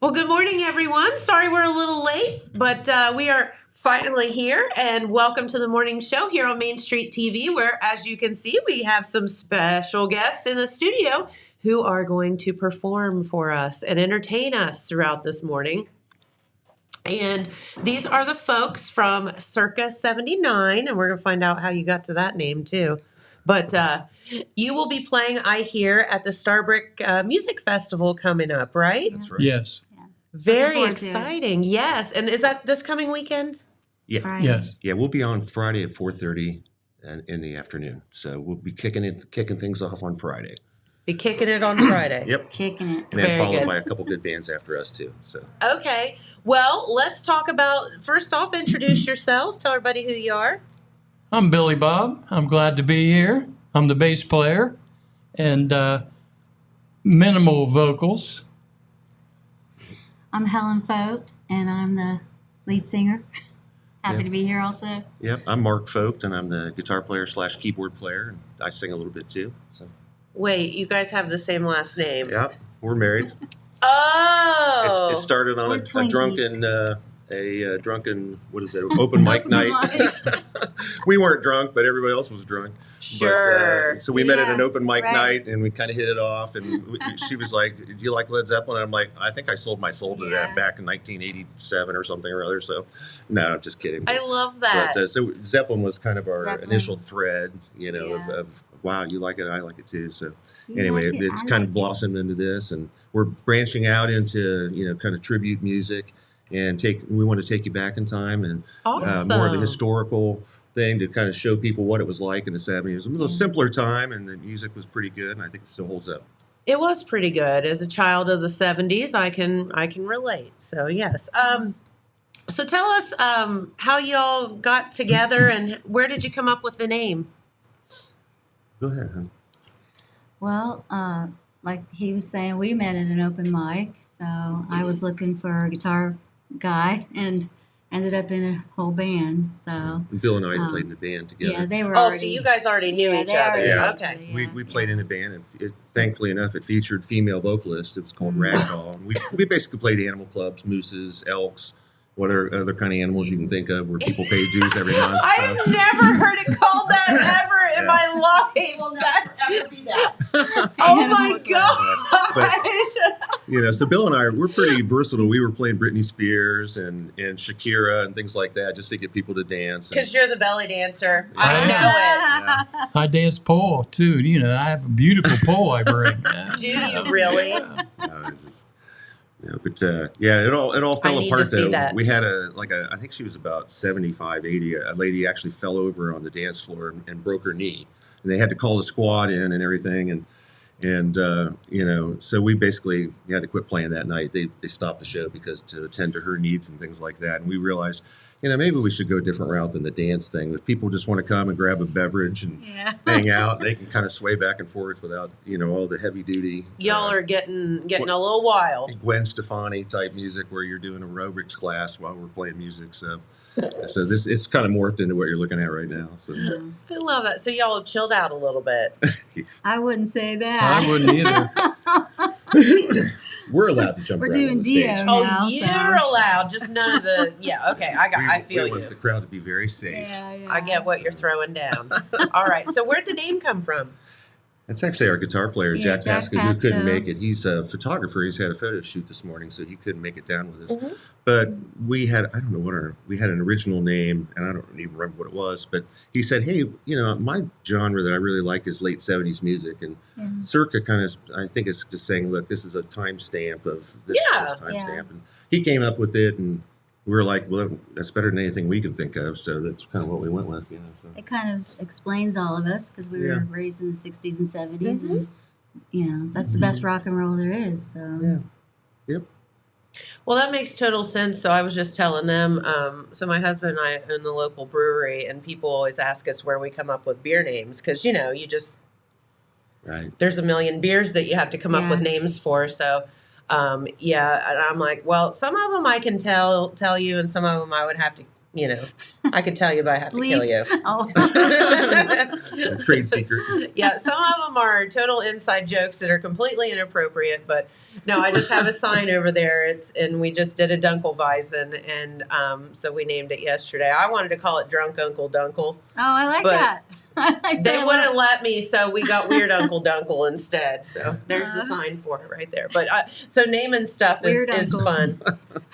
Well, good morning, everyone. Sorry we're a little late, but we are finally here, and welcome to the morning show here on Main Street TV, where, as you can see, we have some special guests in the studio who are going to perform for us and entertain us throughout this morning. And these are the folks from Circa 79, and we're going to find out how you got to that name, too. But you will be playing, I hear, at the Starbrick Music Festival coming up, right? That's right. Yes. Very exciting. Yes. And is that this coming weekend? Yeah. Friday. Yes. Yeah, we'll be on Friday at 4:30 in the afternoon. So we'll be kicking things off on Friday. Be kicking it on Friday. Yep. Kicking it. And then Very followed good. by a couple good bands after us too. So Okay. Well, let's talk about, first off, introduce yourselves. Tell everybody who you are. I'm Billy Bob. I'm glad to be here. I'm the bass player and minimal vocals. I'm Helen Fogt, and I'm the lead singer. Happy to be here also. yep. I'm Mark Fogt, and I'm the guitar player / keyboard player, and I sing a little bit too. So Wait, you guys have the same last name. yeah, we're married. Oh. It started on We're a twinkies. drunken what is it, open mic night. We weren't drunk, but everybody else was drunk. Sure. But, so we met at an Yeah, open mic right. night, and we kind of hit it off. And she was like, "Do you like Led Zeppelin?" And I'm like, "I think I sold my soul to Yeah. that back in 1987 or something or other." So, no, just kidding. I love that. But so Zeppelin was kind of our Zeppelin. initial thread, you know, Yeah. of wow, you like it, I like it too. So You anyway, like it, it's I kind like of blossomed into this, and we're branching out into kind of tribute music, and we want to take you back in time and Awesome. more of a historical thing to kind of show people what it was like in the 70s. A little simpler time, and the music was pretty good, and I think it still holds up. It was pretty good. As a child of the 70s, I can relate. So, yes. So tell us how y'all got together and where did you come up with the name? Go ahead, hon. Well, like he was saying, we met at an open mic. So I was looking for a guitar guy and ended up in a whole band. So And Bill and I played in a band together. yeah, they were Oh, already. so you guys already knew Yeah, each they other. already Yeah. knew Okay. each other, We played yeah. in a band, and thankfully enough, it featured female vocalists. It was called Ragdoll. And we basically played animal clubs, mooses, elks, what other kind of animals you can think of, where people pay dues every month. So. I've never heard it called that ever in Yeah. my life. Will never ever be that. Oh my But, gosh. so Bill and I, we're pretty versatile. We were playing Britney Spears and Shakira and things like that, just to get people to dance. And, Because you're the belly dancer. I I am. know yeah. I dance pole too. You know, I have a beautiful pole I bring. it. Do you really? It's just- but it all fell I need apart to see though. that. We had I think she was about 75, 80. A lady actually fell over on the dance floor and broke her knee, and they had to call the squad in and everything. And so we basically had to quit playing that night. They stopped the show because to attend to her needs and things like that. And we realized, maybe we should go a different route than the dance thing. If people just want to come and grab a beverage and Yeah. hang out, they can kind of sway back and forth without all the heavy duty. Y'all are getting a little wild. Gwen Stefani type music where you're doing aerobics class while we're playing music. So this it's kind of morphed into what you're looking at right now. So I love that. So y'all have chilled out a little bit. I wouldn't say that. I wouldn't either. we're allowed to jump We're around doing on the stage. Dio. Oh, Now, you're so- allowed. Just none of the. Yeah. Okay. I feel we want you. the crowd to be very safe. Yeah, yeah. I get what you're throwing down. All right. So where'd the name come from? That's actually our guitar player, Yeah, Jack Jack Pasco, who couldn't Pasco. make it. He's a photographer. He's had a photo shoot this morning, so he couldn't make it down with us. Mhm. But we had, we had an original name, and I don't even remember what it was, but he said, hey, my genre that I really like is late 70s music. And Yeah. Circa kind of, I think it's just saying, look, this is a timestamp of this Yeah. timestamp. Yeah. And he came up with it, and we were like, well, that's better than anything we can think of. So that's kind of what we went with, So. It kind of explains all of us because we Yeah. were raised in the 60s and 70s. Mhm. And, that's the best rock and roll there is. So. Yep. Well, that makes total sense. So I was just telling them. So my husband and I own the local brewery, and people always ask us where we come up with beer names because you just Right. there's a million beers that you have to come up Yeah. with names for. So and I'm like, well, some of them I can tell you, and some of them I would have to, I could tell you, but I have to kill you. Oh. Trade secret. Yeah, some of them are total inside jokes that are completely inappropriate, but No, I just have a sign over there. And we just did a Dunkelweizen, and so we named it yesterday. I wanted to call it Drunk Uncle Dunkel. Oh, I like But that. I like They that a wouldn't lot. let me, so we got Weird Uncle Dunkel instead. So there's the sign for it right there. But so naming stuff is Weird Uncle. fun.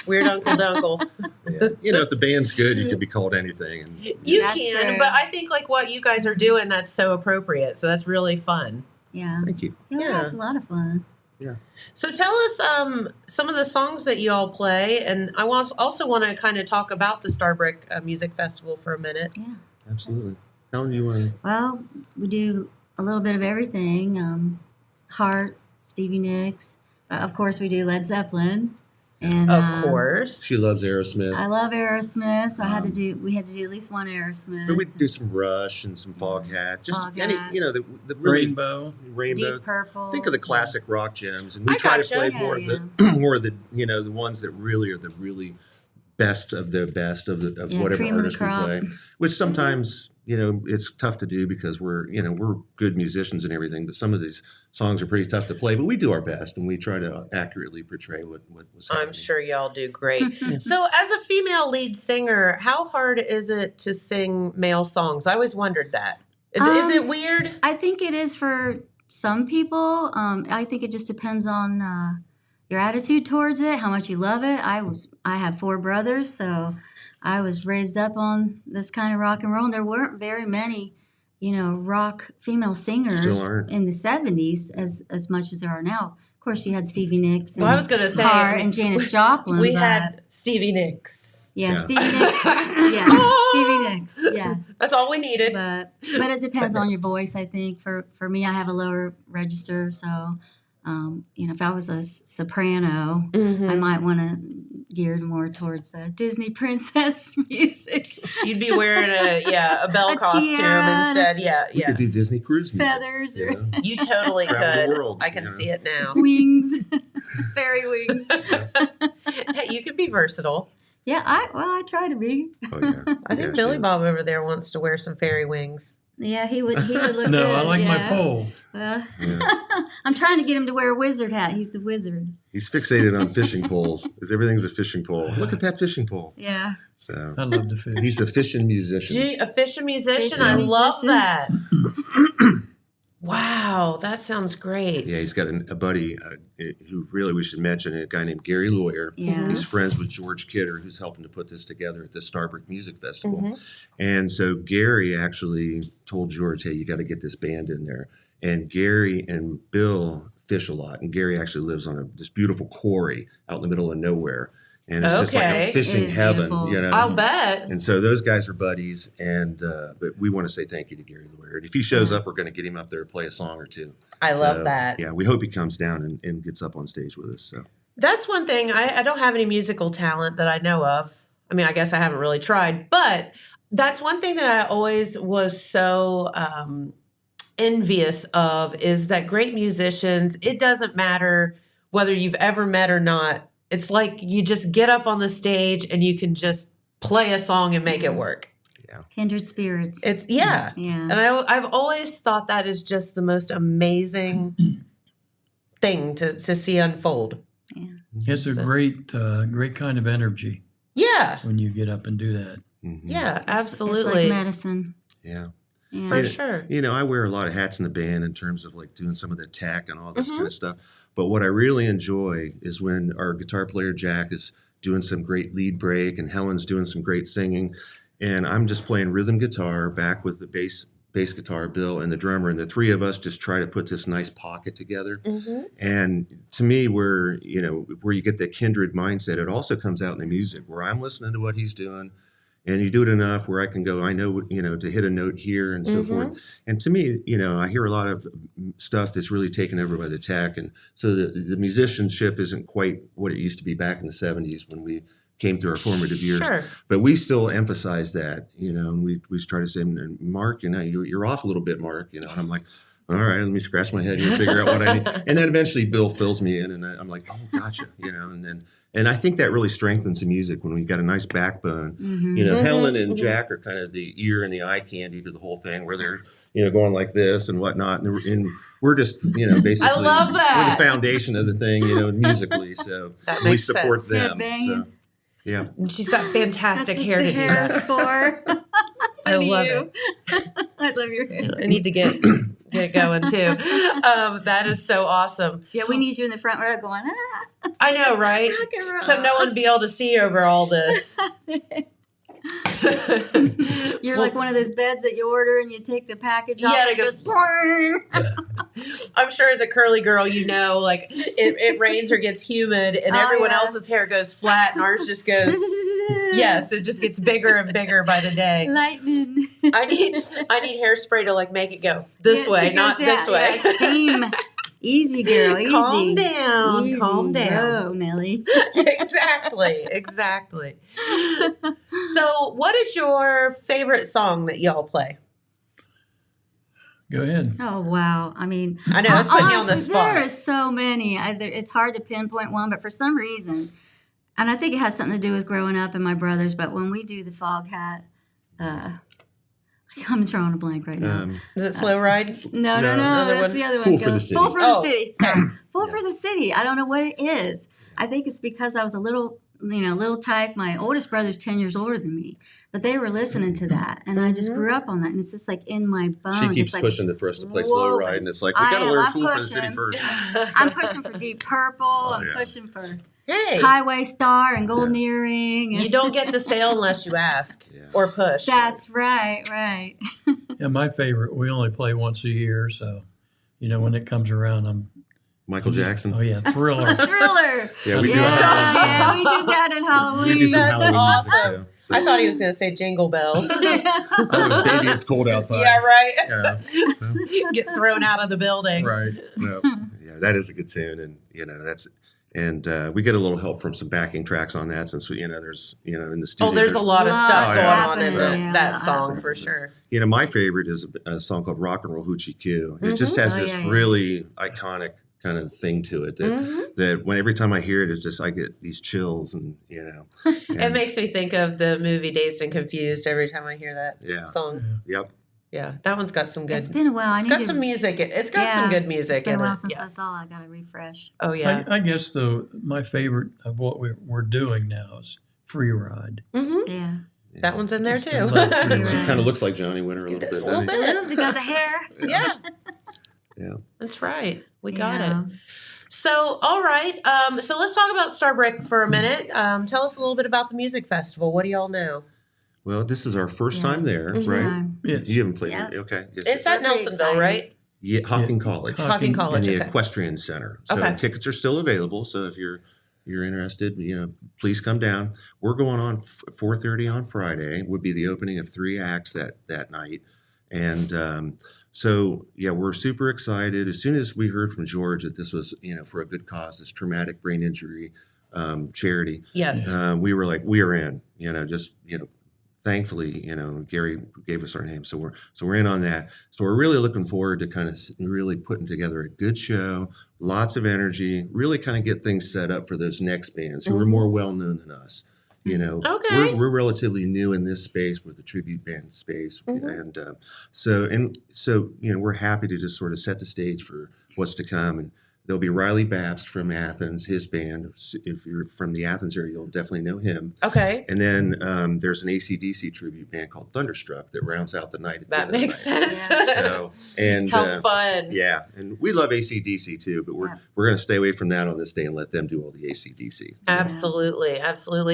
Weird Uncle Dunkel. Yeah. If the band's good, you can be called anything. And, You That's can, true. but I think like what you guys are doing, that's so appropriate. So that's really fun. Yeah. Thank you. Yeah, it's a lot of fun. So tell us some of the songs that you all play, and I also want to kind of talk about the Starbrick Music Festival for a minute. Yeah. Absolutely. Helen, you want to? Well, we do a little bit of everything. Heart, Stevie Nicks. Of course, we do Led Zeppelin. And Of course. She loves Aerosmith. I love Aerosmith, so we had to do at least one Aerosmith. But we do some Rush and some Foghat. Just any, Foghat. the really Rainbow. rainbow. Deep Purple. Think of the classic rock gems, and we I try to gotcha. play Yeah, more of the ones that really are the really best of the best of Yeah, whatever cream of the artist we crop. play. Which sometimes it's tough to do because we're good musicians and everything, but some of these songs are pretty tough to play. But we do our best, and we try to accurately portray what was happening. I'm sure y'all do great. So, as a female lead singer, how hard is it to sing male songs? I always wondered that. Is it weird? I think it is for some people. I think it just depends on your attitude towards it, how much you love it. I have 4 brothers, so I was raised up on this kind of rock and roll, and there weren't very many, rock female singers Still aren't. in the 70s as much as there are now. Of course, you had Stevie Nicks and Well, I was gonna say, Hart and Janis Joplin. We but- had Stevie Nicks. yeah, Yeah. Stevie Nicks. Yeah, Stevie Nicks. Yeah. That's all we needed. But it depends on your voice. I think for me, I have a lower register, so if I was a soprano, Mhm. I might want to gear more towards Disney princess music, You'd be wearing a bell A costume tiara. instead. We Yeah. could do Disney cruise music. feathers or You totally Travel the could. world, I can see it now. wings, fairy wings. Hey, you can be versatile. Yeah, I try to be. Oh, yeah. I think Yeah, Billy she is. Bob over there wants to wear some fairy wings. Yeah, he would look No, good. I like my yeah. pole. Well, Yeah. I'm trying to get him to wear a wizard hat. He's the wizard. He's fixated on fishing poles because everything's a fishing pole. Look at that fishing pole. Yeah. So I love to fish. he's a fishing musician. Gee, a fish and musician. Fish and I love musician. that. Wow, that sounds great. Yeah, he's got a buddy who really we should mention, a guy named Gary Lawyer. Yeah. He's friends with George Kidder, who's helping to put this together at the Starbrick Music Festival. Mhm. And so Gary actually told George, hey, you got to get this band in there. And Gary and Bill fish a lot. And Gary actually lives on this beautiful quarry out in the middle of nowhere. And it's just like Okay. a fishing It is heaven, beautiful. I'll bet. And so those guys are buddies, and but we want to say thank you to Gary Lawyer. And if he shows up, we're going to get him up there to play a song or two. I love So, that. Yeah, we hope he comes down and gets up on stage with us. So That's one thing. I don't have any musical talent that I know of. I mean, I guess I haven't really tried, but that's one thing that I always was so envious of is that great musicians, it doesn't matter whether you've ever met or not. It's like you just get up on the stage and you can just play a song and make it work. Kindred spirits. Yeah. Yeah. And I've always thought that is just the most amazing thing to see unfold. It's a great kind of energy Yeah. when you get up and do that. Yeah, It's absolutely. like medicine. yeah. Yeah. For sure. You know, I wear a lot of hats in the band in terms of like doing some of the tech and all this Mm-hmm. kind of stuff. But what I really enjoy is when our guitar player Jack is doing some great lead break and Helen's doing some great singing, and I'm just playing rhythm guitar back with the bass guitar Bill and the drummer, and the three of us just try to put this nice pocket together. Mm-hmm. And to me, where you get that kindred mindset, it also comes out in the music where I'm listening to what he's doing. And you do it enough where I can go, I know, to hit a note here and so forth. And to me, I hear a lot of stuff that's really taken over by the tech. And so the musicianship isn't quite what it used to be back in the 70s when we came through our formative years. Sure. But we still emphasize that, and we try to say, Mark, you're off a little bit, Mark. And I'm like, all right, let me scratch my head here and figure out what I need. And then eventually Bill fills me in and I'm like, oh, gotcha. And I think that really strengthens the music when we've got a nice backbone. Mm-hmm. Helen and Jack are kind of the ear and the eye candy to the whole thing where they're, going like this and whatnot. And we're just, basically, I love that. we're the foundation of the thing, musically. So That we makes support sense. them. Headbanging. So, yeah. And she's got fantastic That's hair what to the do hair that. is for. I love you. I love your hair. I need to get it going too. That is so awesome. Yeah, we need you in the front row going, I know, right? rock and roll. So no one be able to see over all this. You're like one of those beds that you order and you take the package off. Yeah, and it goes. I'm sure as a curly girl, like it rains or gets humid, and Oh, everyone yeah. else's hair goes flat, and ours just goes. Yes, it just gets bigger and bigger by the day. Lightning. I need hairspray to like make it go this Yeah, way, to go not down. this way. Yeah, tame. Easy, girl. Easy. Calm down. Easy. Calm down. Oh, Nelly. Exactly. So, what is your favorite song that y'all play? Go ahead. Oh, wow. I mean, I know, it's putting you on the honestly, spot. there are so many. It's hard to pinpoint one, but for some reason, and I think it has something to do with growing up and my brothers, but when we do the Fog Hat, I'm drawing a blank right now. Is it Slow Ride? No, Another that's one? the other one. Fool for Go. the City. Fool for Oh. the City. Sorry. Fool for the City. I don't know what it is. I think it's because I was a little tyke. My oldest brother's 10 years older than me, but they were listening to that, and I just grew up on that, and it's just like in my bones. She keeps It's like, pushing for us to play Slow whoa. Ride, and it's like, we I got to am. learn I'm Fool for the City pushing. first. I'm pushing for Deep Purple. I'm yeah. pushing for Hey, Highway Star and Golden Earring. you don't get the sale unless you ask Yeah. or push. That's right. Yeah, my favorite. We only play once a year, so when it comes around, I'm. Michael Jackson. Oh yeah, Thriller. Thriller. Yeah, we do Yeah, Halloween. we did that in Halloween. We do some That's Halloween awesome. music too. So I thought he was going to say Jingle Bells. that was Baby, It's Cold Outside. Yeah, right. Yeah. So, Get thrown out of the building. right. No. Yeah, that is a good tune, and that's. And we get a little help from some backing tracks on that, since there's in the studio. Oh, there's a lot of stuff Oh, going yeah. on in Yeah. that song for sure. My favorite is a song called "Rock and Roll Hoochie Coo." It just has Oh, this yeah. really iconic kind of thing to it that when every time I hear it, it's just I get these chills, and It makes me think of the movie Dazed and Confused every time I hear that Yeah. song. Yep. Yeah, that one's got some good. It's been a while. It's got some music. It's got some good music It's been in a while it. since Yeah. I saw. I got to refresh. Oh yeah. I guess my favorite of what we're doing now is Free Ride. Mm-hmm. Yeah. That one's in there too. Love Free It Ride. kind of looks like Johnny Winter a little bit. A little doesn't it? bit. They got the hair. Yeah, Yeah. that's right. We got Yeah. it. So, all right. So let's talk about Starbrick for a minute. Tell us a little bit about the music festival. What do y'all know? Well, this is our first time there, Mhm. right? Yes. You haven't played Yeah. it, okay? Yes. It's at We're pretty Nelsonville, excited. right? Yeah, Hocking College. Hocking in College. the Okay. Equestrian Center. So Okay. tickets are still available. So if you're interested, please come down. We're going on 4:30 on Friday. Would be the opening of 3 acts that night, and so yeah, we're super excited. As soon as we heard from George that this was for a good cause, this traumatic brain injury charity, Yes. we were like, we are in. Thankfully, Gary gave us our name, so we're in on that. So we're really looking forward to kind of really putting together a good show, lots of energy, really kind of get things set up for those next bands who are more well known than us. Okay. We're relatively new in this space with the tribute band space, and so we're happy to just sort of set the stage for what's to come. And there'll be Riley Babst from Athens, his band. If you're from the Athens area, you'll definitely know him. Okay. And then there's an AC/DC tribute band called Thunderstruck that rounds out the night. At the That end of the makes night. sense. So, and How fun. yeah, and we love AC/DC too, but we're going to stay away from that on this day and let them do all the AC/DC. Absolutely.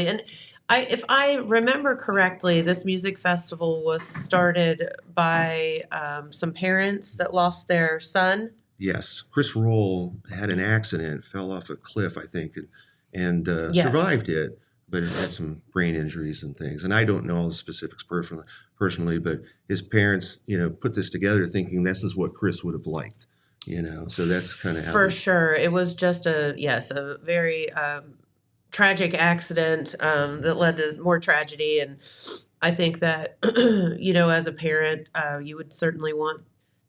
And if I remember correctly, this music festival was started by some parents that lost their son. Yes, Chris Roll had an accident, fell off a cliff, I think, and Yes. survived it, but it had some brain injuries and things. And I don't know all the specifics personally, but his parents, put this together thinking this is what Chris would have liked, So that's kind of how For sure. It was just a very tragic accident that led to more tragedy. And I think that, as a parent, you would certainly want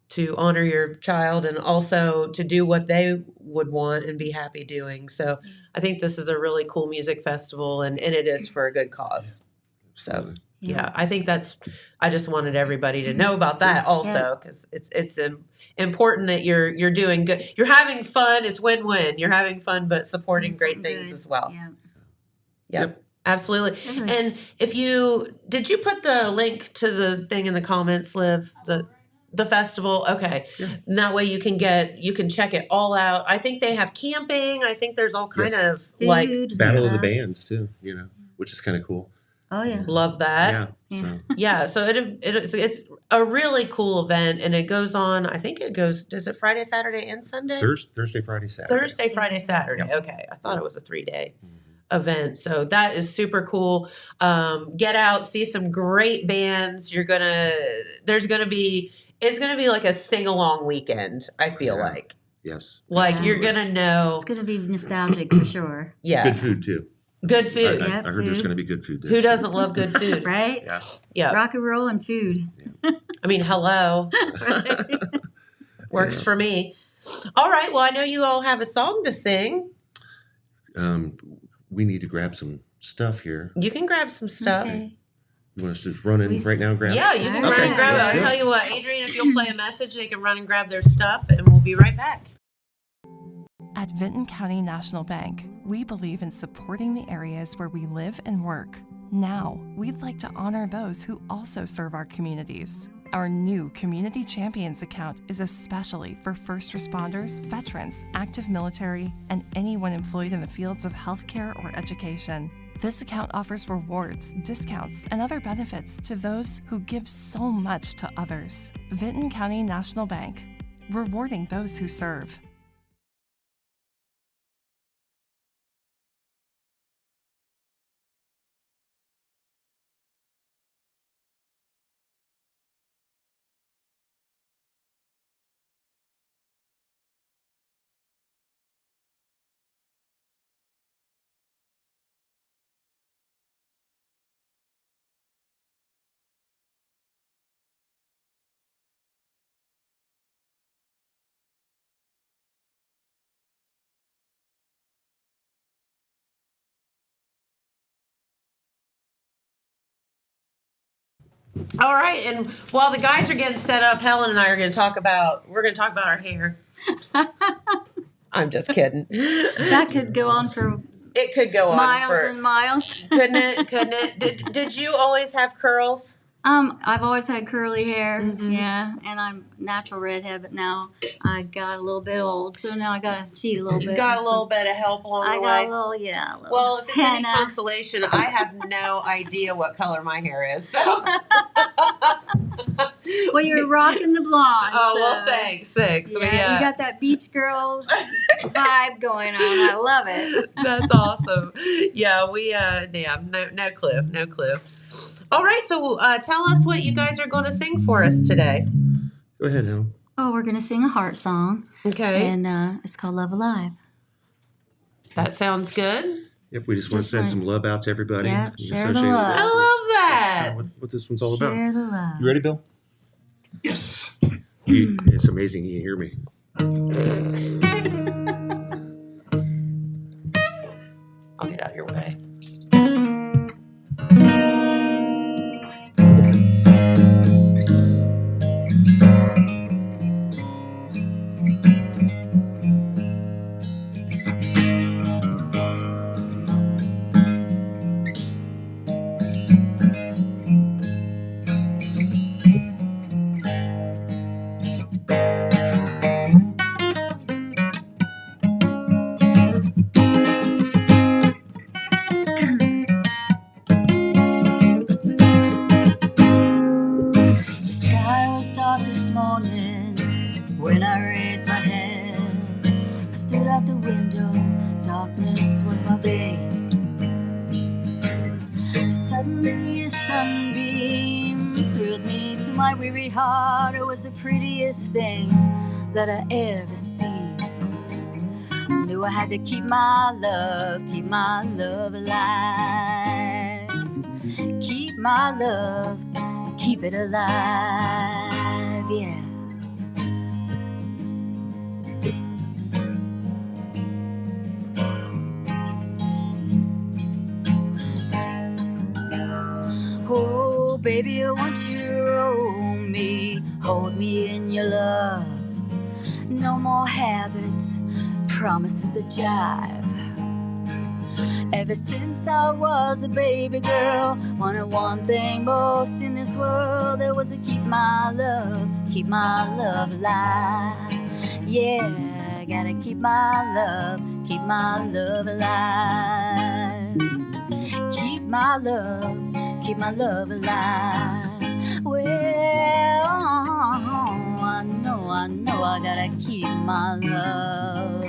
to honor your child and also to do what they would want and be happy doing. So I think this is a really cool music festival, and it is for a good cause. So Yeah, I think I just wanted everybody to know about that also, because it's important that you're doing good. You're having fun. It's win-win. You're having fun, but supporting Doing great something things good. as well. Yeah. Yep. Absolutely. Definitely. And did you put the link to the thing in the comments, Liv? The festival? Okay. Yeah. And that way you can check it all out. I think they have camping. I think there's all kind Yes. of like, Food and Battle of the stuff. Bands too, which is kind of cool. Oh yeah. love that. Yeah. Yeah. So Yeah, so it's a really cool event, and it goes on. I think does it Friday, Saturday, and Sunday? Thursday, Friday, Saturday. Thursday, Friday, Saturday. Yep. Okay, I thought it was a 3-day Mhm. event, so that is super cool. Get out, see some great bands. It's gonna be like a sing along weekend. I feel Yeah. like Yes. you're absolutely. gonna know. It's gonna be nostalgic for sure. Yeah, Good food too. good food. I Yep, heard there's food. going to be good food there. Who so- doesn't love good food? Right? Yeah. Yeah, Rock and roll and food. I mean, hello. Right? Works Yeah. for me. All right. Well, I know you all have a song to sing. We need to grab some stuff here. You can grab some stuff. Okay. You want us to just run in We- right now and grab? Yeah, you can All run and right. grab it. Let's I'll do it. tell you what, Adrian, if you'll play a message, they can run and grab their stuff, and we'll be right back. At Vinton County National Bank, we believe in supporting the areas where we live and work. Now, we'd like to honor those who also serve our communities. Our new Community Champions account is especially for first responders, veterans, active military, and anyone employed in the fields of healthcare or education. This account offers rewards, discounts, and other benefits to those who give so much to others. Vinton County National Bank, rewarding those who serve. All right, and while the guys are getting set up, Helen and I are going to talk about our hair. I'm just kidding. That could go on for It could go on miles for and miles. couldn't it? Couldn't it? Did you always have curls? I've always had curly hair, Mhm. yeah, and I'm natural redhead, but now I got a little bit old, so now I gotta cheat a little You bit. got a little bit of help along I the got way. a little, yeah. A little Well, if it's any henna. consolation, I have no idea what color my hair is. So. Well, you're rocking the blonde. Oh, well, so- thanks. Yeah, But you got that beach girl vibe going on. I love it. That's awesome. Yeah, no clue. All right, so tell us what you guys are going to sing for us today. Go ahead, Helen. Oh, we're gonna sing a heart song, Okay, and it's called "Love Alive." that sounds good. Yep, we just want to Just send wanna- some love out to everybody. Yeah, in share the associated with love. this. I love that. That's kinda what this one's all about. Share the love. You ready, Bill? Yes. It's amazing you can hear me. I'll get out of your way. The sky was dark this morning when I raised my head. I stood at the window, darkness was my bane. Suddenly a sunbeam thrilled me to my weary heart. It was the prettiest thing that I ever seen. I knew I had to keep my love alive. Keep my love, keep it alive, yeah. Oh, baby, I want you to roll me, hold me in your love. No more habits, promises that jive. Ever since I was a baby girl, wanted one thing most in this world. That was to keep my love alive. Yeah, gotta keep my love alive. Keep my love alive. Well, I know I gotta keep my love.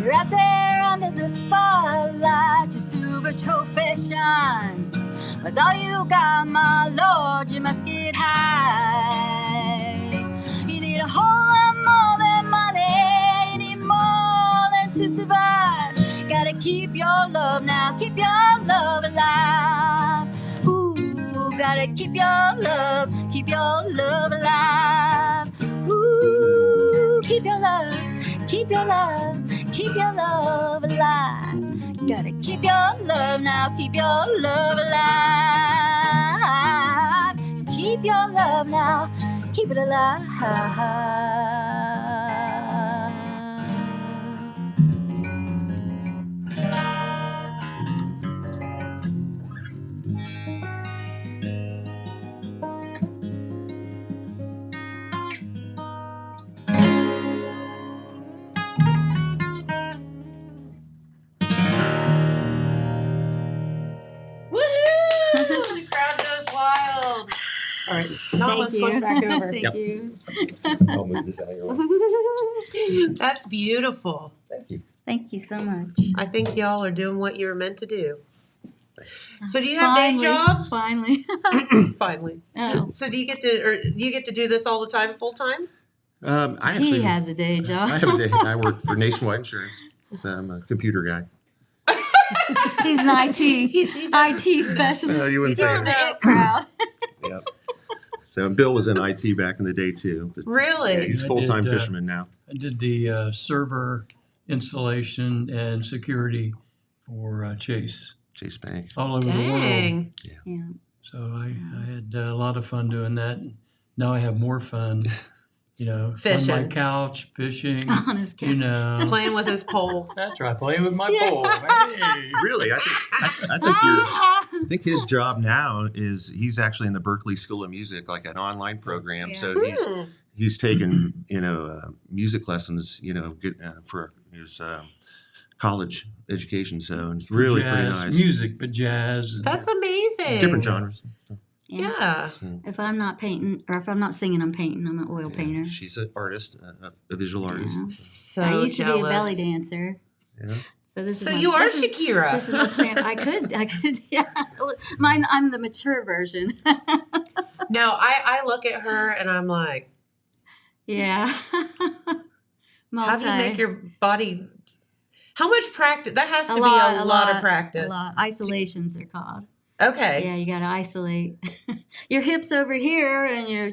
Right there under the spotlight, your silver trophy shines. With all you got, my lord, you must get high. You need a whole lot more than money. You need more than to survive. Gotta keep your love now, keep your love alive. Ooh, gotta keep your love alive. Ooh, keep your love alive. Gotta keep your love now, keep your love alive. Keep your love now, keep it alive. Woohoo! The crowd goes wild. All right, now let's push back over. Thank Yep. you. I'll move this out of your way. That's beautiful. Thank you. Thank you so much. I think y'all are doing what you were meant to do. Thanks. So do you have day jobs? Finally. Finally. Oh. So do you get to do this all the time, full time? I actually He has a day job. I have a day. I work for Nationwide Insurance. So I'm a computer guy. He's an IT specialist. You wouldn't He's think from it. the IT crowd. Yep. So Bill was in IT back in the day too. But Really? he's I a full-time did, fisherman now. I did the server installation and security for Chase Chase Bank. all over the world. Dang. Yeah. So I had a lot of fun doing that. Now I have more fun, on my Fishing. couch, fishing, On his couch. Playing with his pole. That's right, playing with my Yeah. pole. Hey. Really, I think his job now is he's actually in the Berkeley School of Music, like an online program. Yeah. So he's taken music lessons good for his college education. So it's really pretty Jazz, nice. music, but jazz. and- That's amazing. Different genres. Yeah. So, If I'm not painting, or if I'm not singing, I'm painting. I'm an oil painter. she's an artist, a visual artist. Yeah. So I used to be a jealous. belly dancer. Yeah. So this is So my, you are this is- Shakira. This is my plan. I could, yeah. I'm the mature version. No, I look at her and I'm like, Yeah. how do you make your body? How much practice? That has to be a lot lot of practice. A lot. Isolations are called. Okay. Yeah, you got to isolate your hips over here and your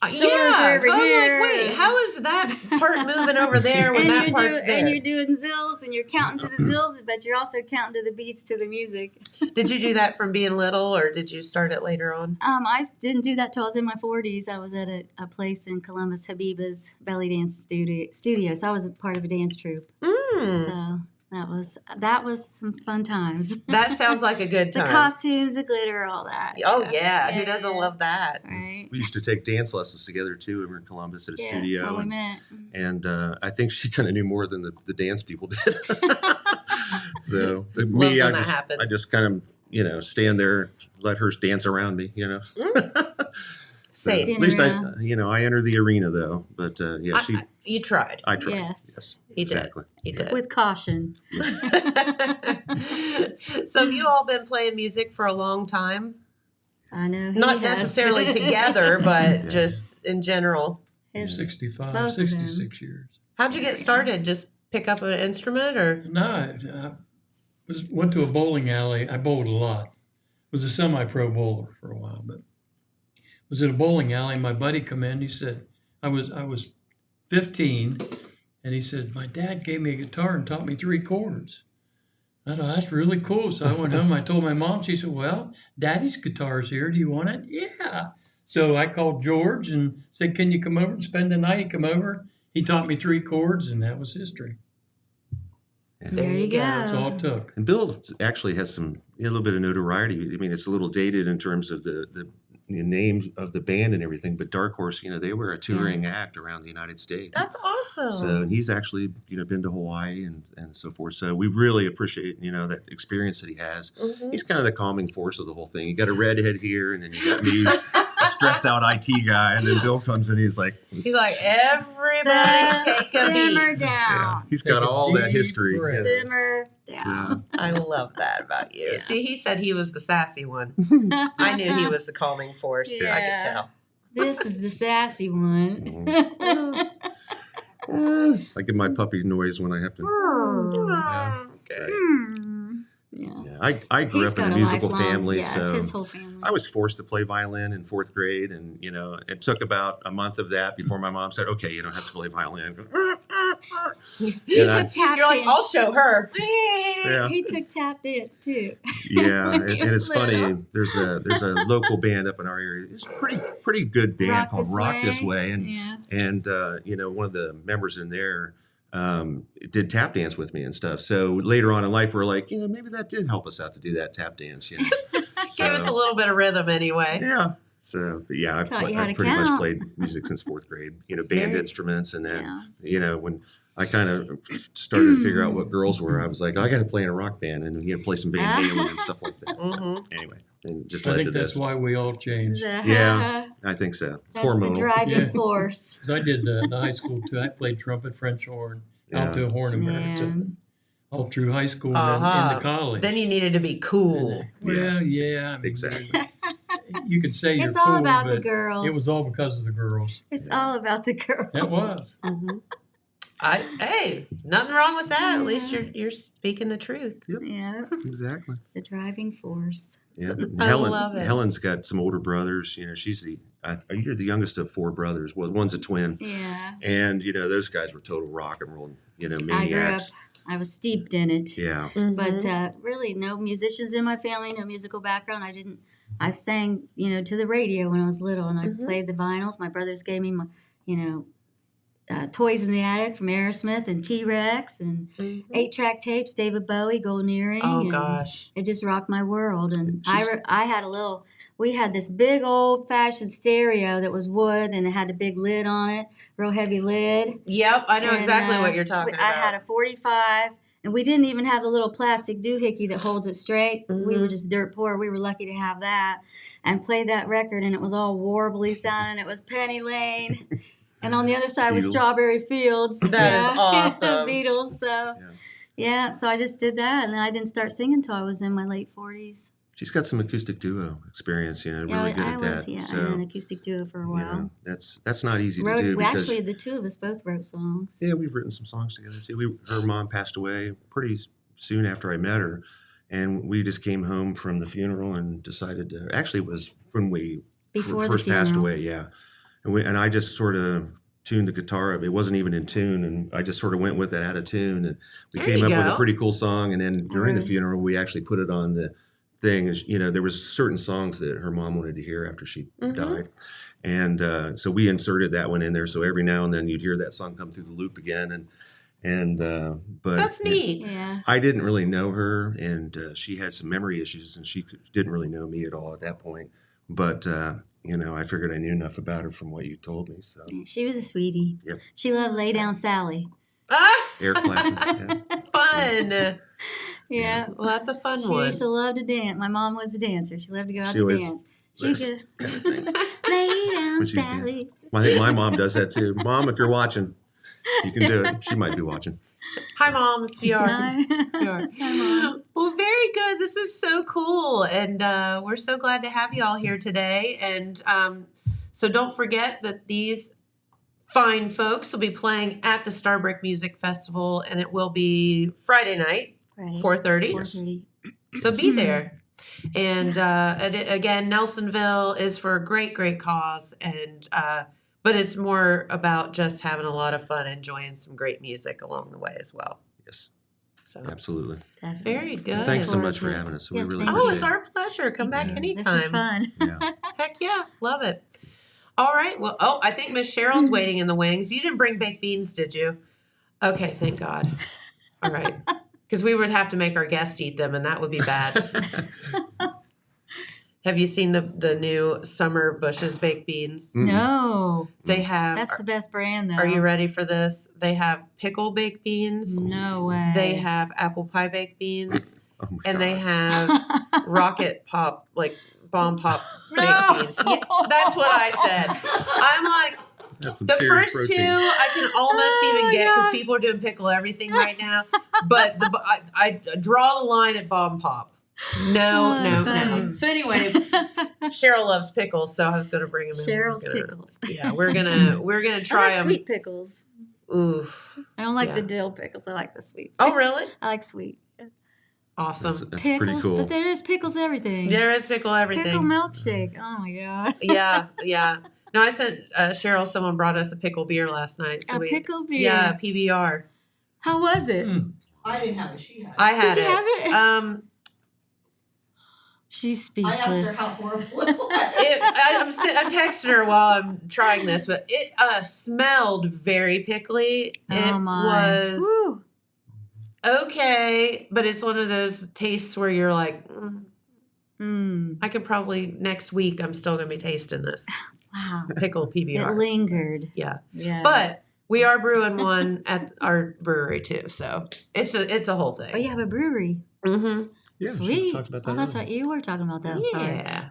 Yeah, over so I'm here. like, wait, how is that part moving over there when that part's there? And you're doing zills, and you're counting to the zills, but you're also counting to the beats to the music. Did you do that from being little, or did you start it later on? I didn't do that till I was in my 40s. I was at a place in Columbus, Habiba's belly dance studio. So I was a part of a dance troupe. So that was some fun times. That sounds like a good The time. costumes, the glitter, all that. Oh yeah, who doesn't love that? Right. We used to take dance lessons together too. We were in Columbus at a studio, Well, we met. and I think she kind of knew more than the dance people did. So Love me, when that happens. I just kind of stand there, let her dance around me. So Safe. at least around. I enter the arena though. But yeah, You tried. I tried. Yes. He did. Exactly. He did. With caution. So have you all been playing music for a long time? I know. He Not has. necessarily together, but Yeah. just in general. His- 65, Both of them. 66 years. How'd you get started? Just pick up an instrument, or No, I went to a bowling alley. I bowled a lot. Was a semi-pro bowler for a while, but was at a bowling alley. My buddy come in. He said, I was 15, and he said, my dad gave me a guitar and taught me 3 chords. I thought, that's really cool. So I went home. I told my mom. She said, well, Daddy's guitar's here. Do you want it? Yeah. So I called George and said, can you come over and spend the night? He come over. He taught me 3 chords, and that was history. There you go. That's all it took. And Bill actually has a little bit of notoriety. I mean, it's a little dated in terms of the name of the band and everything, but Dark Horse, they were a touring act around the United States. that's awesome. So he's actually, been to Hawaii and so forth. So we really appreciate, that experience that he has. Mhm. He's kind of the calming force of the whole thing. You got a redhead here, and then you got me, a stressed out IT guy, and then Bill comes in. He's like, everybody take a Simmer beat. down. he's Take got a all that deep history. breath. Simmer down. I love that about you. Yeah. See, he said he was the sassy one. I knew he was the calming force. I could Yeah. tell. This is the sassy one. I give my puppy noise when I have to. Okay. Yeah. Yeah, I grew He's up in got a musical lifelong- family, yeah, so it's his whole family. I was forced to play violin in 4th grade, and it took about a month of that before my mom said, "Okay, you don't have to play violin." He Yeah. took tap You're like, dance. I'll show her. Yeah. He took tap dance too. Yeah, and He it's was funny. little. There's a local band up in our area. It's a pretty good band Rock called This Rock Way. This Way, Yeah. and one of the members in there did tap dance with me and stuff. So later on in life, we're like, maybe that did help us out to do that tap dance. Gave us a little bit of rhythm anyway. Yeah. So, but yeah, Taught you how I've to pretty much count. played music since 4th grade. Band Very- instruments, and then when I kind of started to figure out what girls were, I was like, I got to play in a rock band and play some Van Halen and stuff like that. So, Mhm. anyway, and just I led think to that's this. why we all changed. Yeah. I think so. That's the Hormonal. driving Yeah. force. 'Cause I did the high school too. I played trumpet, French horn, alto horn, and baritone. All through high school and then into college. Then you needed to be cool. Well, Yes. yeah. I mean, Exactly. You could say you're It's cool, all about the but girls. it was all because of the girls. It's all about the girls. It was. Mhm. Hey, nothing wrong with that. At least you're speaking the truth. Yeah, Exactly. the driving force. Yeah. And I love it. Helen's got some older brothers. She's you're the youngest of 4 brothers. Well, one's a twin. Yeah. And, those guys were total rock and roll, I grew up, maniacs. I was steeped in it. Yeah. But really, no musicians in my family, no musical background. I sang, to the radio when I was little, and I played the vinyls. My brothers gave me my, Toys in the Attic from Aerosmith and T-Rex and 8-track tapes, David Bowie, Golden Earring. Oh and gosh. it just rocked my world. And She's- I had we had this big old-fashioned stereo that was wood, and it had a big lid on it, real heavy lid. Yep, I know And, exactly what you're talking I about. had a 45, and we didn't even have the little plastic doohickey that holds it straight. We were just dirt poor. We were lucky to have that, and played that record, and it was all warbly sounding. It was Penny Lane, and on the other side was Beatles. Strawberry Fields. That is awesome. Beatles. So yeah, so I just did that, and then I didn't start singing until I was in my late 40s. She's got some acoustic duo experience, really Yeah, good I at was that. in an So, acoustic duo for a while. that's not easy to do. Because, Actually, the two of us both wrote songs. yeah, we've written some songs together too. Her mom passed away pretty soon after I met her, and we just came home from the funeral and decided to. Actually, it was when we Before the first passed funeral. away. Yeah, and I just sort of tuned the guitar up. It wasn't even in tune, and I just sort of went with it out of tune, and we There came you up with a go. pretty cool song. And then during the Alright. funeral, we actually put it on the thing. You know, there was certain songs that her mom wanted to hear after she died, and so we inserted that one in there. So every now and then you'd hear that song come through the loop again, but That's neat. Yeah. I didn't really know her, and she had some memory issues, and didn't really know me at all at that point. But you know, I figured I knew enough about her from what you told me. So She was a sweetie. Yep. She loved Lay Down Sally. Ah, air clapping. Yeah. fun. Yeah. Well, that's a fun She one. used to love to dance. My mom was a dancer. She loved to go out She to always- dance. She Yes. could Kind of thing. lay down When she's Sally. I think my mom does that too. Mom, if you're watching, you can do it. She might be watching. Hi, Mom, if you are. No. You are. Hi, Mom. Well, very good. This is so cool. And we're so glad to have you all here today. And so don't forget that these fine folks will be playing at the Starbrick Music Festival, and it will be Friday night, Right. 4:30. 4:30. So be there. And again, Nelsonville is for a great, great cause. And but it's more about just having a lot of fun, enjoying some great music along the way as well. Yes, So absolutely. Definitely. very good. Well, thanks so Forward much for to it. having us. Yes, we really thank Oh, appreciate it's our pleasure. Come back Yeah. anytime. This is fun. it. Yeah. Heck yeah, love it. All right. Well, oh, I think Miss Cheryl's waiting in the wings. You didn't bring baked beans, did you? Okay, thank God. All right, because we would have to make our guests eat them, and that would be bad. Have you seen the new Summer Bush's baked beans? Mm-mm. No. They have. That's the best brand, though. Are you ready for this? They have pickle baked beans. No way. They have apple pie baked beans, Oh my and they God. have rocket pop, like bomb pop baked No. beans. Yeah, that's what I said. I'm like, That's some the serious first protein. two I can almost Oh even my get because God. people are doing pickle everything right now. But I draw the line at bomb pop. No, Oh, no, that's no. funny. So anyway, Cheryl loves pickles, so I was going to bring them in. Cheryl's We're gonna- pickles. Yeah, we're gonna I try like them. sweet pickles. Oof. I don't like the Yeah. dill pickles. I like the sweet. Oh, really? I like sweet. Awesome. That's Pickles, pretty cool. but there's pickles everything. There is pickle everything. Pickle milkshake. Oh my god. Yeah, yeah. No, I sent Cheryl. Someone brought us a pickle beer last night. So A pickle beer. Yeah, PBR. How was it? Mm. I didn't have it. She had it. I had Did you it. have it? She's I speechless. asked her how horrible it was. I'm texting her while I'm trying this, but it smelled very pickly. It Oh my. was Woo. okay, but it's one of those tastes where you're like, Mm. I could probably next week. I'm still going to be tasting this Wow. pickle It PBR. lingered. Yeah, Yeah. but we are brewing one at our brewery too, so it's a whole thing. Oh, you have a brewery. Mm-hmm. Yeah, we Sweet. talked about that Oh, that's earlier. right. You were talking about that. I'm sorry. Yeah.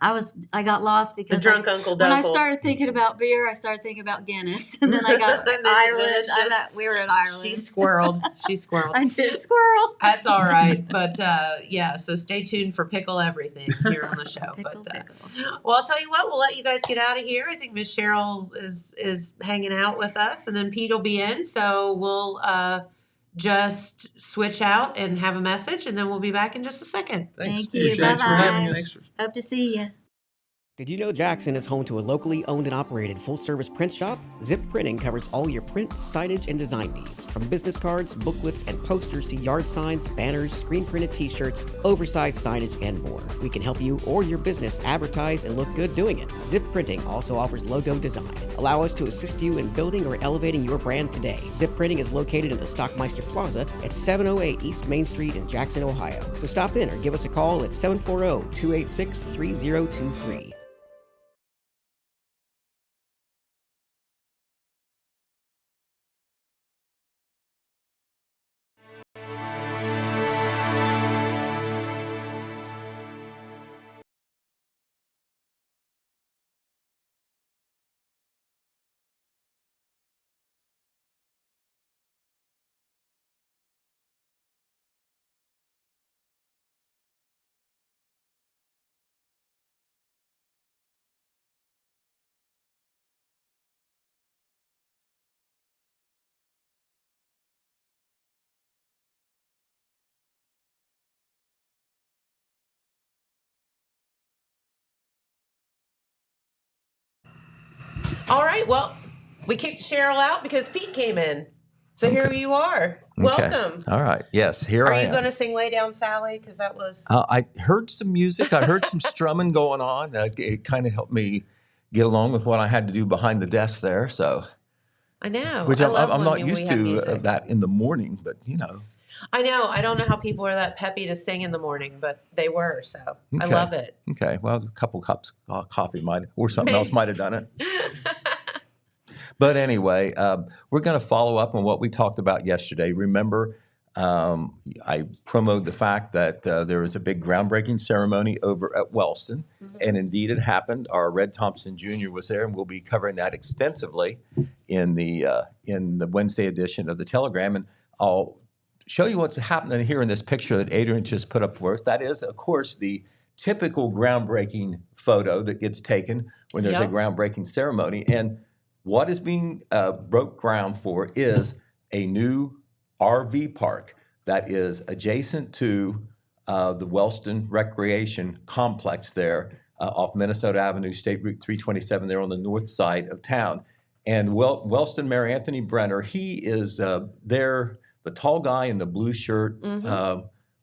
I got lost The because drunk Uncle when I Dunkel. started thinking about beer, I started thinking about Guinness, and then I got And then Ireland. it's just- we were in Ireland. She squirreled. She squirreled. I did squirrel. That's all right. But yeah, so stay tuned for pickle everything here on the show. Pickle, but pickle. well, I'll tell you what, we'll let you guys get out of here. I think Miss Cheryl is hanging out with us, and then Pete will be in. So we'll just switch out and have a message, and then we'll be back in just a second. Thank Hey, you. thanks for having Bye-bye. us. Thanks for Hope to see you. Did you know Jackson is home to a locally owned and operated full-service print shop? Zip Printing covers all your print, signage, and design needs. From business cards, booklets, and posters to yard signs, banners, screen-printed t-shirts, oversized signage, and more. We can help you or your business advertise and look good doing it. Zip Printing also offers logo design. Allow us to assist you in building or elevating your brand today. Zip Printing is located in the Stockmeister Plaza at 708 East Main Street in Jackson, Ohio. So stop in or give us a call at 740-286-3023. All right. Well, we kicked Sheryl out because Pete came in. So here you are. Okay. Welcome. All right. Yes, here Are I you am. going to sing Lay Down Sally? Because that was... I heard some music. I heard some strumming going on. It kind of helped me get along with what I had to do behind the desk there. So, I know. which I love I'm when not we used have to music. that in the morning, but I know. I don't know how people are that peppy to sing in the morning, but they were. So I Okay. love it. Okay. Well, a couple cups of coffee or something else might have done it. But anyway, we're going to follow up on what we talked about yesterday. Remember, I promoted the fact that there was a big groundbreaking ceremony over at Wellston, and indeed it happened. Our Red Thompson Jr. was there, and we'll be covering that extensively in the Wednesday edition of the Telegram. And I'll show you what's happening here in this picture that Adrian just put up for us. That is, of course, the typical groundbreaking photo that gets taken when there's a Yep. groundbreaking ceremony. And what is being broke ground for is a new RV park that is adjacent to the Wellston Recreation Complex there off Minnesota Avenue, State Route 327 there on the north side of town. And Wellston Mayor Anthony Brenner, he is there, the tall guy in the blue shirt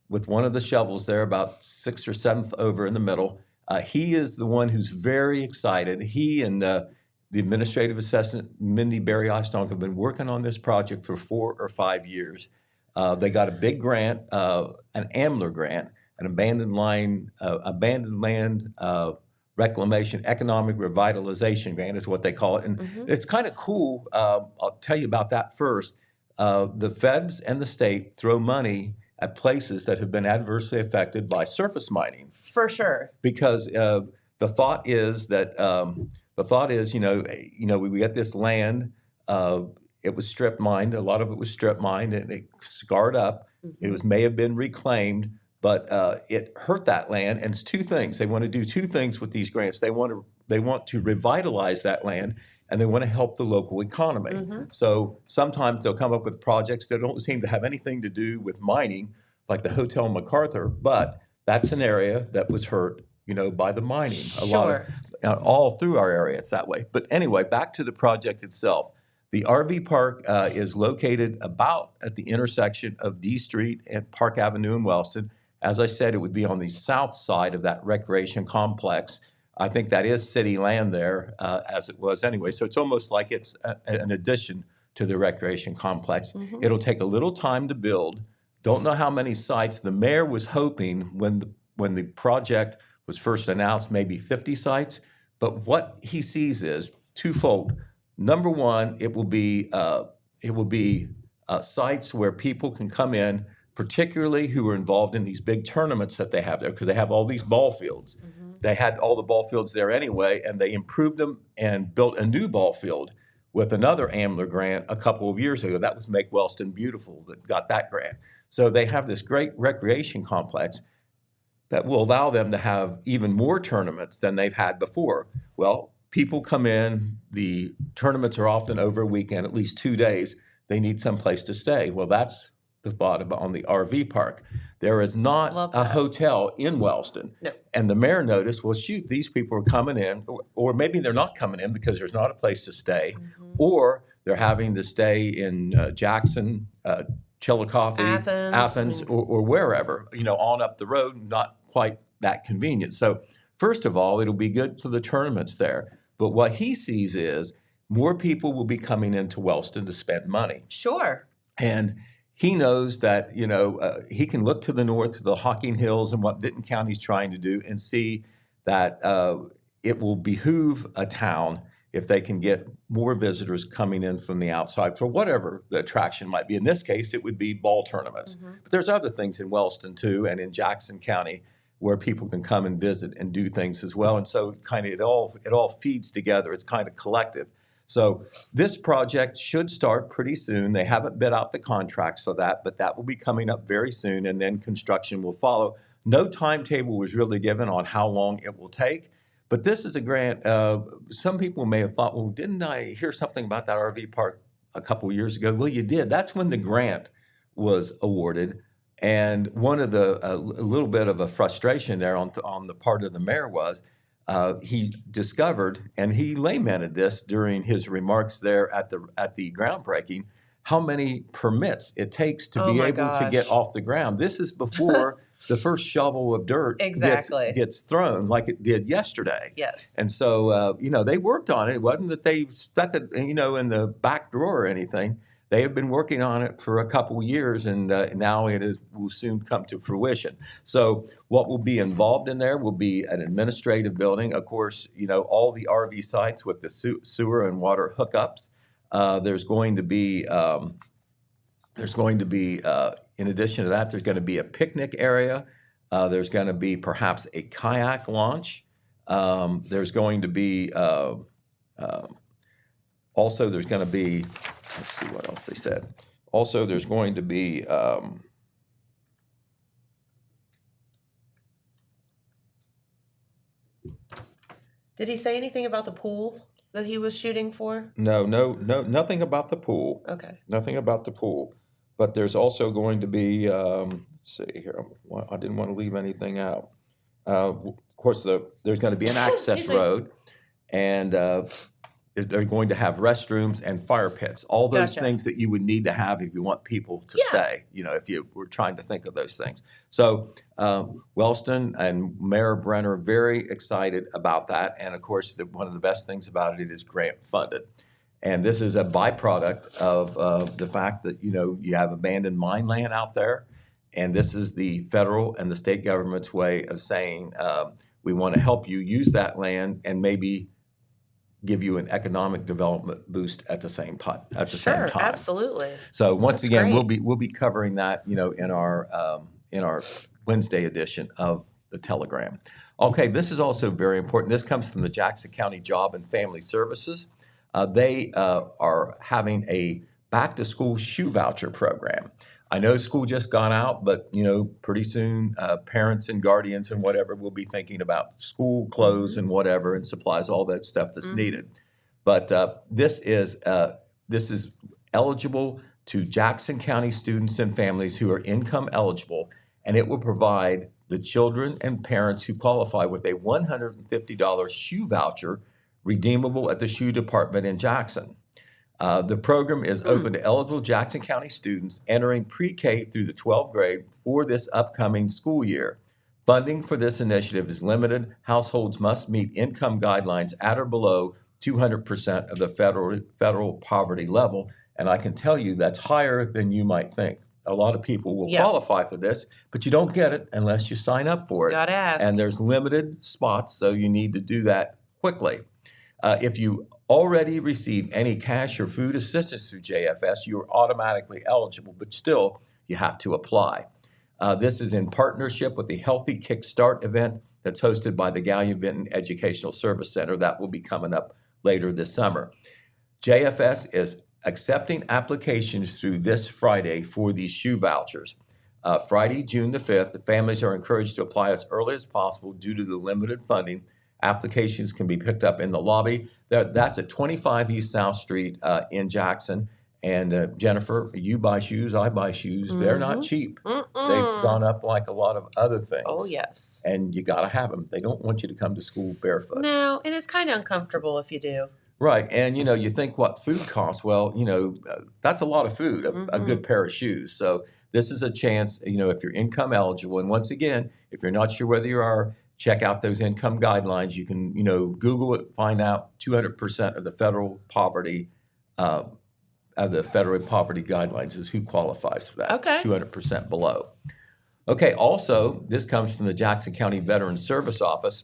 with one of the shovels there about 6th or 7th over in the middle. He is the one who's very excited. He and the administrative assistant, Mindy Barry-Ostonk, have been working on this project for 4 or 5 years. They got a big grant, an AMLR grant, an abandoned land reclamation economic revitalization grant is what they call it. And it's kind of cool. I'll tell you about that first. The feds and the state throw money at places that have been adversely affected by surface mining. For sure. Because the thought is, we get this land. It was strip mined. A lot of it was strip mined, and it scarred up. It may have been reclaimed, but it hurt that land. And it's two things. They want to do two things with these grants. They want to revitalize that land, and they want to help the local economy. So sometimes they'll come up with projects that don't seem to have anything to do with mining, like the Hotel MacArthur, but that's an area that was hurt, by the mining. All through our area, it's that way. But anyway, back to the project itself. The RV park is located about at the intersection of D Street and Park Avenue in Wellston. As I said, it would be on the south side of that recreation complex. I think that is city land there, as it was anyway. So it's almost like it's an addition to the recreation complex. It'll take a little time to build. Don't know how many sites. The mayor was hoping when the project was first announced, maybe 50 sites. But what he sees is twofold. Number one, it will be sites where people can come in, particularly who are involved in these big tournaments that they have there, because they have all these ball fields. They had all the ball fields there anyway, and they improved them and built a new ball field with another AMLR grant a couple of years ago. That was Make Wellston Beautiful that got that grant. So they have this great recreation complex that will allow them to have even more tournaments than they've had before. Well, people come in, the tournaments are often over a weekend, at least 2 days. They need some place to stay. Well, that's the thought on the RV park. There is not a hotel in Wellston. No. And the mayor noticed, well, shoot, these people are coming in, or maybe they're not coming in because there's not a place to stay, or they're having to stay in Jackson, Chillicothe, Athens, or wherever, on up the road, not quite that convenient. So first of all, it'll be good for the tournaments there. But what he sees is more people will be coming into Wellston to spend money. Sure. And he knows that, he can look to the north, the Hocking Hills, and what Vinton County's trying to do and see that it will behoove a town if they can get more visitors coming in from the outside for whatever the attraction might be. In this case, it would be ball tournaments. But there's other things in Wellston, too, and in Jackson County where people can come and visit and do things as well. And so kind of it all feeds together. It's kind of collective. So this project should start pretty soon. They haven't bid out the contracts for that, but that will be coming up very soon, and then construction will follow. No timetable was really given on how long it will take, but this is a grant. Some people may have thought, well, didn't I hear something about that RV park a couple of years ago? Well, you did. That's when the grant was awarded. And one of a little bit of a frustration there on the part of the mayor was he discovered, and he lamented this during his remarks there at the groundbreaking, how many permits it takes to Oh be my able to get gosh. off the ground. This is before the first shovel of dirt Exactly. gets thrown like it did yesterday. Yes. And so, they worked on it. It wasn't that they stuck it, in the back drawer or anything. They have been working on it for a couple of years, and now will soon come to fruition. So what will be involved in there will be an administrative building. Of course, all the RV sites with the sewer and water hookups. There's going to be, in addition to that, there's going to be a picnic area. There's going to be perhaps a kayak launch. There's going to be, also there's going to be, let's see what else they said. Also, there's going to be, Did he say anything about the pool that he was shooting for? no, nothing about the pool. Okay. Nothing about the pool. But there's also going to be, let's see here, I didn't want to leave anything out. Of course, there's going to be an access Excuse me. road, and they're going to have restrooms and fire pits. All those Gotcha. things that you would need to have if you want people to Yeah. stay, if you were trying to think of those things. So Wellston and Mayor Brenner very excited about that. And of course, one of the best things about it is grant funded. And this is a byproduct of the fact that, you have abandoned mine land out there. And this is the federal and the state government's way of saying, we want to help you use that land and maybe give you an economic development boost at the same time. Sure, absolutely. So once That's again, great. we'll be covering that, in our Wednesday edition of the Telegram. Okay, this is also very important. This comes from the Jackson County Job and Family Services. They are having a back-to-school shoe voucher program. I know school just got out, but pretty soon parents and guardians and whatever will be thinking about school clothes and whatever and supplies, all that stuff that's needed. But this is eligible to Jackson County students and families who are income eligible, and it will provide the children and parents who qualify with a $150 shoe voucher redeemable at the shoe department in Jackson. The program is open to eligible Jackson County students entering pre-K through the 12th grade for this upcoming school year. Funding for this initiative is limited. Households must meet income guidelines at or below 200% of the federal poverty level. And I can tell you that's higher than you might think. A lot of people will qualify for this, but you don't get it unless you sign up for it. Gotta ask. And there's limited spots, so you need to do that quickly. If you already receive any cash or food assistance through JFS, you are automatically eligible, but still you have to apply. This is in partnership with the Healthy Kickstart event that's hosted by the Gallion-Vinton Educational Service Center. That will be coming up later this summer. JFS is accepting applications through this Friday for these shoe vouchers. Friday, June the 5th, the families are encouraged to apply as early as possible due to the limited funding. Applications can be picked up in the lobby. That's at 25 East South Street in Jackson. And Jennifer, you buy shoes, I buy shoes. They're not cheap. They've gone up like a lot of other things. Oh, yes. And you got to have them. They don't want you to come to school barefoot. No, and it's kind of uncomfortable if you do. Right. And, you think what food costs. Well, that's a lot of food, a good pair of shoes. So this is a chance, if you're income eligible. And once again, if you're not sure whether you are, check out those income guidelines. You can, Google it, find out 200% of the federal poverty, guidelines is who qualifies for that. Okay. 200% below. Okay. Also, this comes from the Jackson County Veterans Service Office.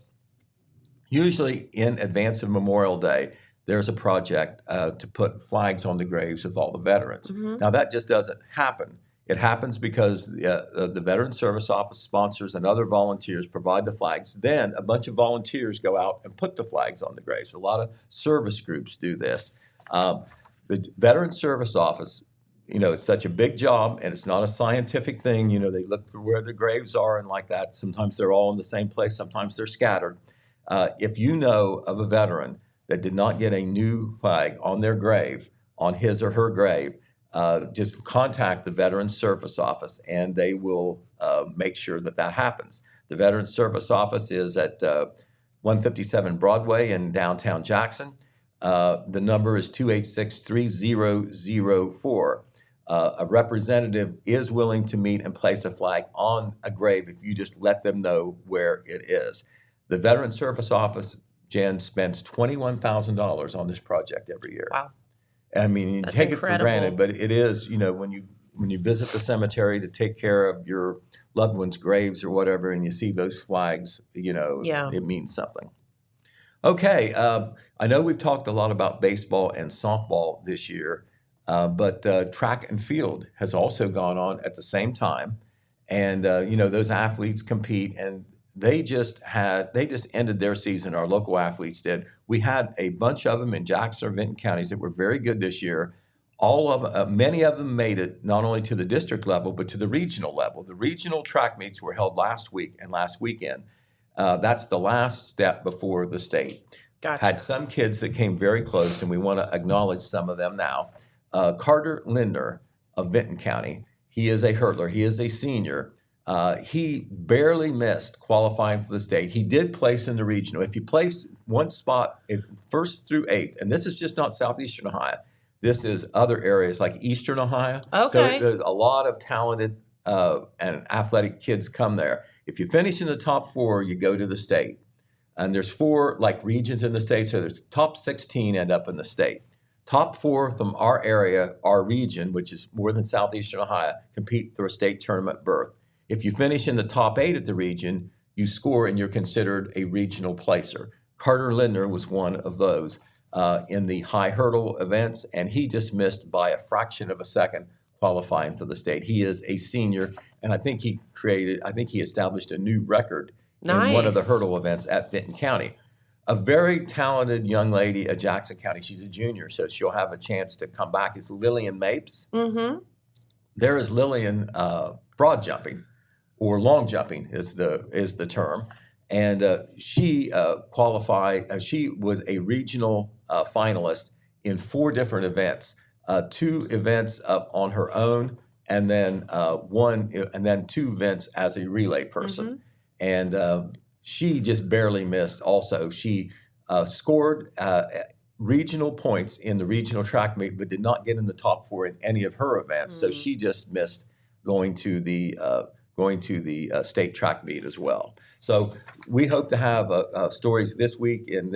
Usually in advance of Memorial Day, there's a project to put flags on the graves of all the veterans. Now, that just doesn't happen. It happens because the Veterans Service Office sponsors and other volunteers provide the flags. Then a bunch of volunteers go out and put the flags on the graves. A lot of service groups do this. The Veterans Service Office, it's such a big job, and it's not a scientific thing. They look through where the graves are and like that. Sometimes they're all in the same place. Sometimes they're scattered. If you know of a veteran that did not get a new flag on their grave, on his or her grave, just contact the Veterans Service Office, and they will make sure that happens. The Veterans Service Office is at 157 Broadway in downtown Jackson. The number is 286-3004. A representative is willing to meet and place a flag on a grave if you just let them know where it is. The Veteran Service Office, Jen, spends $21,000 on this project every year. Wow. I mean, you That's take incredible. it for granted, but it is, when you visit the cemetery to take care of your loved ones' graves or whatever, and you see those flags, Yeah. it means something. Okay, I know we've talked a lot about baseball and softball this year, but track and field has also gone on at the same time. And, those athletes compete, and they just ended their season. Our local athletes did. We had a bunch of them in Jackson or Vinton counties that were very good this year. Many of them made it not only to the district level, but to the regional level. The regional track meets were held last week and last weekend. That's the last step before the state. Gotcha. Had some kids that came very close, and we want to acknowledge some of them now. Carter Lindner of Vinton County, he is a hurdler. He is a senior. He barely missed qualifying for the state. He did place in the regional. If you place one spot first through eighth, and this is just not southeastern Ohio, this is other areas like eastern Ohio. Okay. So there's a lot of talented and athletic kids come there. If you finish in the top 4, you go to the state. And there's 4 regions in the state, so there's top 16 end up in the state. Top 4 from our area, our region, which is more than southeastern Ohio, compete for a state tournament berth. If you finish in the top 8 at the region, you score and you're considered a regional placer. Carter Lindner was one of those in the high hurdle events, and he just missed by a fraction of a second qualifying for the state. He is a senior, and I think he established a new record in one of the Nice. hurdle events at Vinton County. A very talented young lady at Jackson County. She's a junior, so she'll have a chance to come back. Is Lillian Mapes. Mm-hmm. There is Lillian broad jumping, or long jumping is the term, and she qualified. She was a regional finalist in 4 different events. 2 events up on her own, and then 2 events as a relay person. And she just barely missed also. She scored regional points in the regional track meet, but did not get in the top 4 in any of her events. So she just missed going to the state track meet as well. So we hope to have stories this week in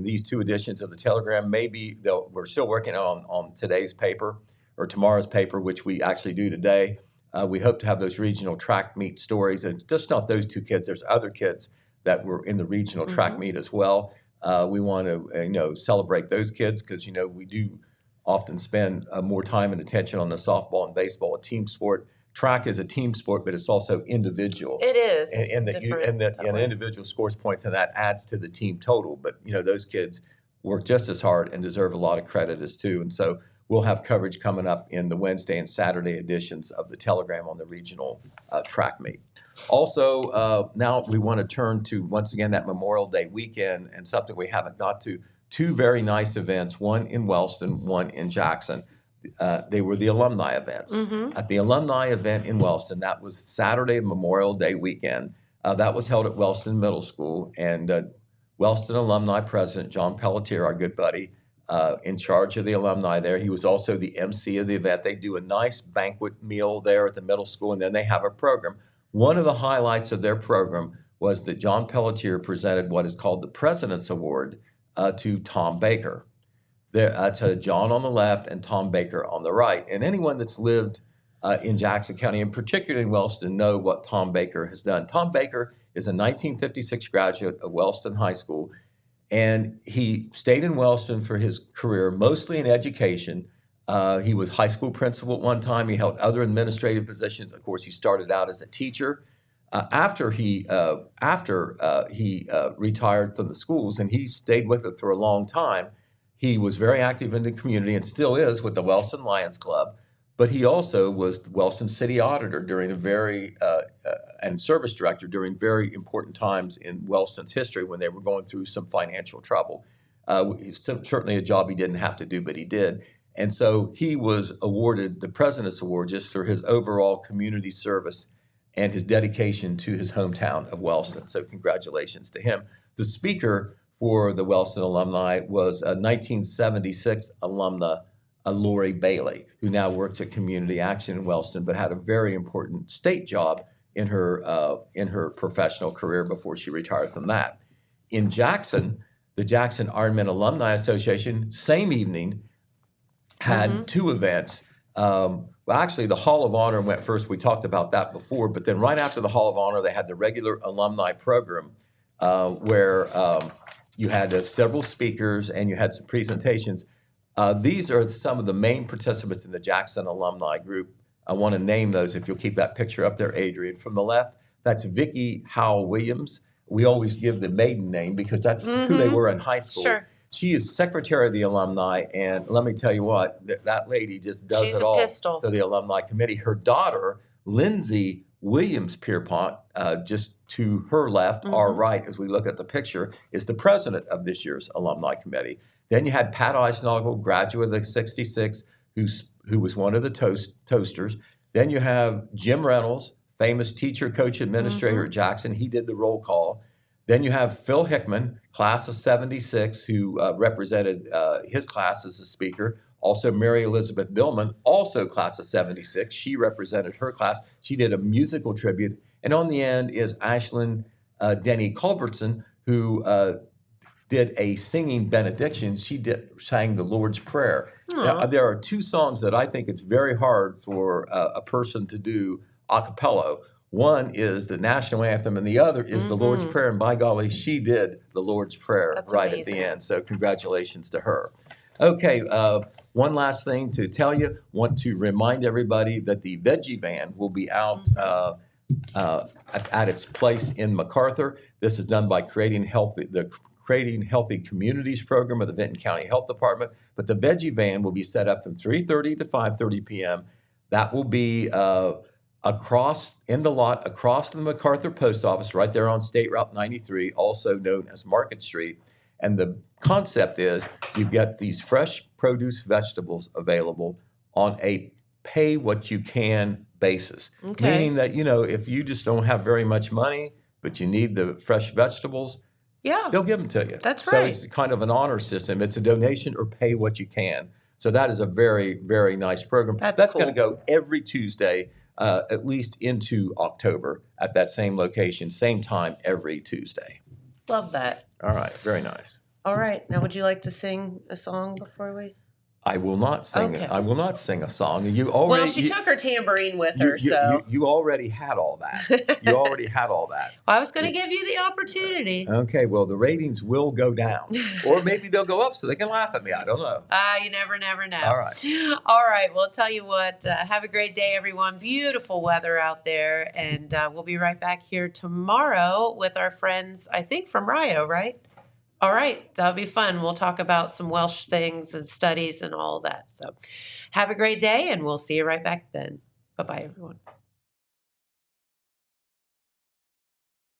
these 2 editions of the Telegram. Maybe we're still working on today's paper or tomorrow's paper, which we actually do today. We hope to have those regional track meet stories, and just not those 2 kids. There's other kids that were in the regional track meet as well. We want to celebrate those kids because we do often spend more time and attention on the softball and baseball, a team sport. Track is a team sport, but it's also individual. It is. And individual scores points, and that adds to the team total. But those kids work just as hard and deserve a lot of credit as too. And so we'll have coverage coming up in the Wednesday and Saturday editions of the Telegram on the regional track meet. Also, now we want to turn to, once again, that Memorial Day weekend and something we haven't got to. 2 very nice events, one in Wellston, one in Jackson. They were the alumni events. At the alumni event in Wellston, that was Saturday, Memorial Day weekend. That was held at Wellston Middle School, and Wellston alumni president John Pelletier, our good buddy, in charge of the alumni there. He was also the MC of the event. They do a nice banquet meal there at the middle school, and then they have a program. One of the highlights of their program was that John Pelletier presented what is called the President's Award to Tom Baker. To John on the left and Tom Baker on the right. And anyone that's lived in Jackson County, and particularly in Wellston, know what Tom Baker has done. Tom Baker is a 1956 graduate of Wellston High School, and he stayed in Wellston for his career, mostly in education. He was high school principal at one time. He held other administrative positions. Of course, he started out as a teacher. After he retired from the schools, and he stayed with it for a long time, he was very active in the community and still is with the Wellston Lions Club. But he also was the Wellston City Auditor during and Service Director during very important times in Wellston's history when they were going through some financial trouble. It's certainly a job he didn't have to do, but he did. And so he was awarded the President's Award just for his overall community service and his dedication to his hometown of Wellston. So congratulations to him. The speaker for the Wellston alumni was a 1976 alumna, Lori Bailey, who now works at Community Action in Wellston, but had a very important state job in her professional career before she retired from that. In Jackson, the Jackson Ironman Alumni Association, same evening, had two events. Well, actually, the Hall of Honor went first. We talked about that before, but then right after the Hall of Honor, they had the regular alumni program where you had several speakers and you had some presentations. These are some of the main participants in the Jackson alumni group. I want to name those if you'll keep that picture up there, Adrian. From the left, that's Vicki Howell Williams. We always give the maiden name because that's who they were in high school. Sure. She is secretary of the alumni, and let me tell you what, that lady just does She's it a all pistol. for the alumni committee. Her daughter, Lindsay Williams Pierpont, just to her left, our right, as we look at the picture, is the president of this year's alumni committee. Then you had Pat Eisnagel, graduate of the '66, who was one of the toasters. Then you have Jim Reynolds, famous teacher, coach, administrator at Jackson. He did the roll call. Then you have Phil Hickman, class of '76, who represented his class as a speaker. Also, Mary Elizabeth Billman, also class of '76. She represented her class. She did a musical tribute. And on the end is Ashlyn Denny Culbertson, who did a singing benediction. She sang the Lord's Prayer. Now, there are two songs that I think it's very hard for a person to do a cappella. One is the national anthem, and the other is the Lord's Prayer. And by golly, she did the Lord's Prayer That's right amazing. at the end. So congratulations to her. Okay, one last thing to tell you. Want to remind everybody that the Veggie Van will be out at its place in MacArthur. This is done by Creating Healthy Communities program of the Vinton County Health Department. But the Veggie Van will be set up from 3:30 to 5:30 p.m. That will be across in the lot across the MacArthur Post Office, right there on State Route 93, also known as Market Street. And the concept is you've got these fresh produce vegetables available on a pay what you can basis. Okay. Meaning that, if you just don't have very much money, but you need the fresh vegetables, Yeah. they'll give them to you. That's So right. it's kind of an honor system. It's a donation or pay what you can. So that is a very, very nice program. That's going to cool. go every Tuesday, at least into October at that same location, same time every Tuesday. Love that. All right, very nice. All right. Now, would you like to sing a song before we? I will not sing Okay. it. I will not sing a song. You already. Well, she took her tambourine with her, so. You already had all that. You already had all that. I was going to give you the opportunity. Okay, well, the ratings will go down. Or maybe they'll go up so they can laugh at me. I don't know. You never know. All right. All right. Well, tell you what, have a great day, everyone. Beautiful weather out there. And we'll be right back here tomorrow with our friends, I think, from Rio, right? All right. That'll be fun. We'll talk about some Welsh things and studies and all that. So have a great day, and we'll see you right back then. Bye-bye, everyone.